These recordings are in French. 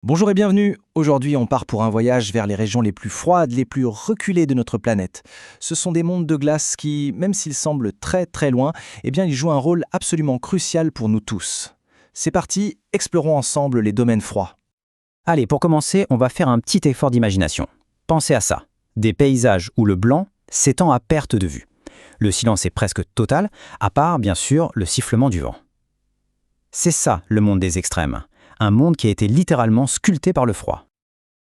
Bonjour et bienvenue. Aujourd'hui, on part pour un voyage vers les régions les plus froides, les plus reculées de notre planète. Ce sont des mondes de glace qui, même s'ils semblent très très loin, ils jouent un rôle absolument crucial pour nous tous. C'est parti, explorons ensemble les domaines froids. Allez, pour commencer, on va faire un petit effort d'imagination. Pensez à ça. Des paysages où le blanc s'étend à perte de vue. Le silence est presque total, à part, bien sûr, le sifflement du vent. C'est ça, le monde des extrêmes. Un monde qui a été littéralement sculpté par le froid.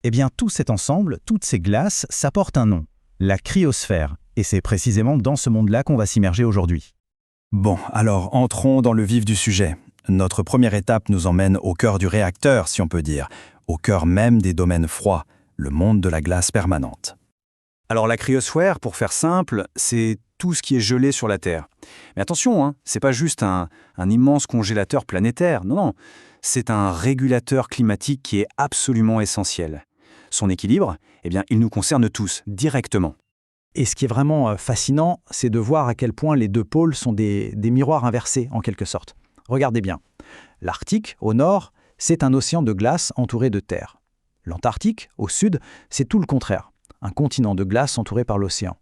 Eh bien, tout cet ensemble, toutes ces glaces, ça porte un nom, la cryosphère. Et c'est précisément dans ce monde-là qu'on va s'immerger aujourd'hui. Bon, alors entrons dans le vif du sujet. Notre première étape nous emmène au cœur du réacteur, si on peut dire, au cœur même des domaines froids, le monde de la glace permanente. Alors la cryosphère, pour faire simple, c'est tout ce qui est gelé sur la Terre. Mais attention, c'est pas juste un immense congélateur planétaire, non. C'est un régulateur climatique qui est absolument essentiel. Son équilibre, il nous concerne tous, directement. Et ce qui est vraiment fascinant, c'est de voir à quel point les deux pôles sont des miroirs inversés, en quelque sorte. Regardez bien. L'Arctique, au nord, c'est un océan de glace entouré de terre. L'Antarctique, au sud, c'est tout le contraire. Un continent de glace entouré par l'océan.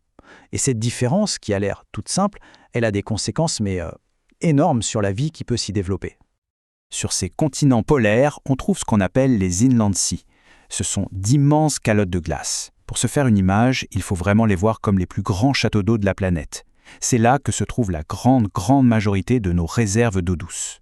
Et cette différence, qui a l'air toute simple, elle a des conséquences énormes sur la vie qui peut s'y développer. Sur ces continents polaires, on trouve ce qu'on appelle les Inland Sea. Ce sont d'immenses calottes de glace. Pour se faire une image, il faut vraiment les voir comme les plus grands châteaux d'eau de la planète. C'est là que se trouve la grande majorité de nos réserves d'eau douce.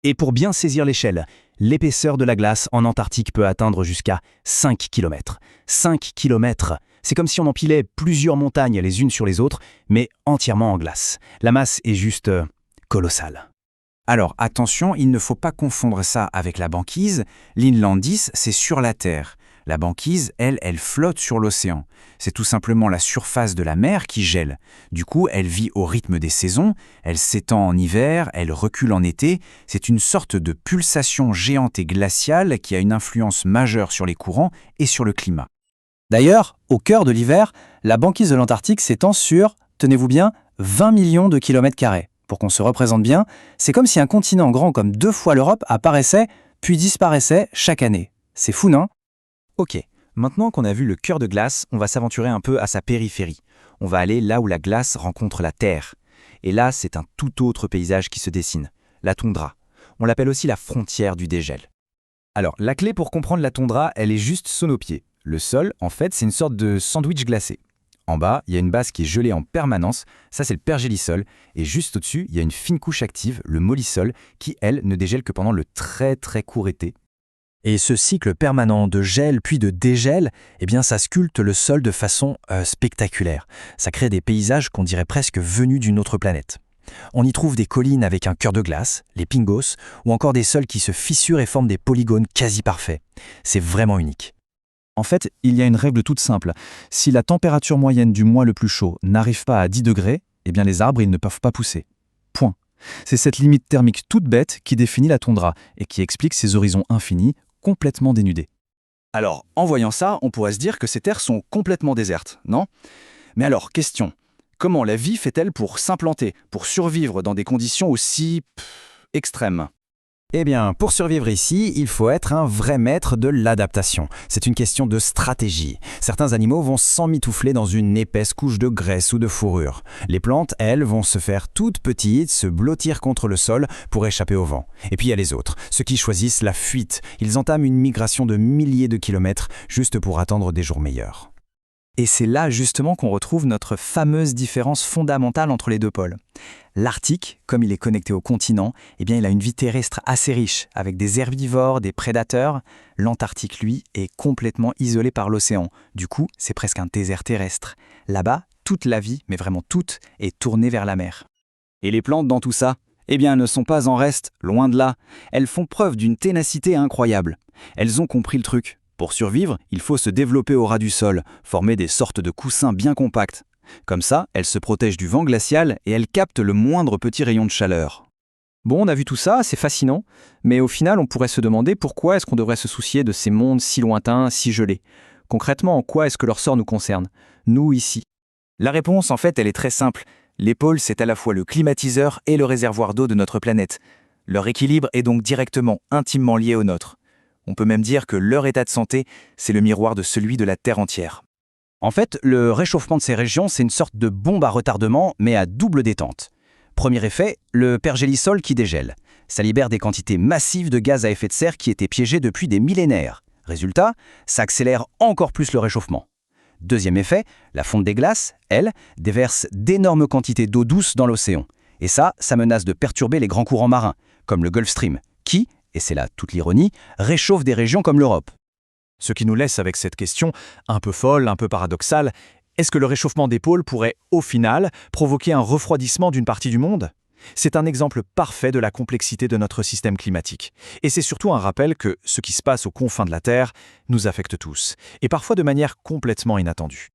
Et pour bien saisir l'échelle, l'épaisseur de la glace en Antarctique peut atteindre jusqu'à 5 km. 5 km, c'est comme si on empilait plusieurs montagnes les unes sur les autres, mais entièrement en glace. La masse est juste colossale. Alors attention, il ne faut pas confondre ça avec la banquise. L'inland ice, c'est sur la Terre. La banquise, elle flotte sur l'océan. C'est tout simplement la surface de la mer qui gèle. Du coup, elle vit au rythme des saisons, elle s'étend en hiver, elle recule en été. C'est une sorte de pulsation géante et glaciale qui a une influence majeure sur les courants et sur le climat. D'ailleurs, au cœur de l'hiver, la banquise de l'Antarctique s'étend sur, tenez-vous bien, 20 millions de kilomètres carrés. Pour qu'on se représente bien, c'est comme si un continent grand comme 2 fois l'Europe apparaissait, puis disparaissait chaque année. C'est fou, non ? Ok, maintenant qu'on a vu le cœur de glace, on va s'aventurer un peu à sa périphérie. On va aller là où la glace rencontre la terre. Et là, c'est un tout autre paysage qui se dessine, la toundra. On l'appelle aussi la frontière du dégel. Alors, la clé pour comprendre la toundra, elle est juste sous nos pieds. Le sol, en fait, c'est une sorte de sandwich glacé. En bas, il y a une base qui est gelée en permanence, ça c'est le pergélisol, et juste au-dessus, il y a une fine couche active, le mollisol, qui, elle, ne dégèle que pendant le très court été. Et ce cycle permanent de gel puis de dégel, ça sculpte le sol de façon spectaculaire. Ça crée des paysages qu'on dirait presque venus d'une autre planète. On y trouve des collines avec un cœur de glace, les pingos, ou encore des sols qui se fissurent et forment des polygones quasi parfaits. C'est vraiment unique. En fait, il y a une règle toute simple. Si la température moyenne du mois le plus chaud n'arrive pas à 10 degrés, les arbres ils ne peuvent pas pousser. Point. C'est cette limite thermique toute bête qui définit la toundra et qui explique ces horizons infinis, complètement dénudés. Alors, en voyant ça, on pourrait se dire que ces terres sont complètement désertes, non ? Mais alors, question, comment la vie fait-elle pour s'implanter, pour survivre dans des conditions aussi extrêmes ? Eh bien, pour survivre ici, il faut être un vrai maître de l'adaptation. C'est une question de stratégie. Certains animaux vont s'emmitoufler dans une épaisse couche de graisse ou de fourrure. Les plantes, elles, vont se faire toutes petites, se blottir contre le sol pour échapper au vent. Et puis il y a les autres, ceux qui choisissent la fuite. Ils entament une migration de milliers de kilomètres juste pour attendre des jours meilleurs. Et c'est là justement qu'on retrouve notre fameuse différence fondamentale entre les deux pôles. L'Arctique, comme il est connecté au continent, il a une vie terrestre assez riche, avec des herbivores, des prédateurs. L'Antarctique, lui, est complètement isolé par l'océan. Du coup, c'est presque un désert terrestre. Là-bas, toute la vie, mais vraiment toute, est tournée vers la mer. Et les plantes dans tout ça ? Elles ne sont pas en reste, loin de là. Elles font preuve d'une ténacité incroyable. Elles ont compris le truc. Pour survivre, il faut se développer au ras du sol, former des sortes de coussins bien compacts. Comme ça, elles se protègent du vent glacial et elles captent le moindre petit rayon de chaleur. Bon, on a vu tout ça, c'est fascinant, mais au final, on pourrait se demander pourquoi est-ce qu'on devrait se soucier de ces mondes si lointains, si gelés. Concrètement, en quoi est-ce que leur sort nous concerne, nous ici ? La réponse, en fait, elle est très simple. Les pôles, c'est à la fois le climatiseur et le réservoir d'eau de notre planète. Leur équilibre est donc directement, intimement lié au nôtre. On peut même dire que leur état de santé, c'est le miroir de celui de la Terre entière. En fait, le réchauffement de ces régions, c'est une sorte de bombe à retardement, mais à double détente. Premier effet, le pergélisol qui dégèle. Ça libère des quantités massives de gaz à effet de serre qui étaient piégés depuis des millénaires. Résultat, ça accélère encore plus le réchauffement. Deuxième effet, la fonte des glaces, elle, déverse d'énormes quantités d'eau douce dans l'océan. Et ça menace de perturber les grands courants marins, comme le Gulf Stream, qui, et c'est là toute l'ironie, réchauffe des régions comme l'Europe. Ce qui nous laisse avec cette question, un peu folle, un peu paradoxale, est-ce que le réchauffement des pôles pourrait, au final, provoquer un refroidissement d'une partie du monde ? C'est un exemple parfait de la complexité de notre système climatique. Et c'est surtout un rappel que ce qui se passe aux confins de la Terre nous affecte tous, et parfois de manière complètement inattendue.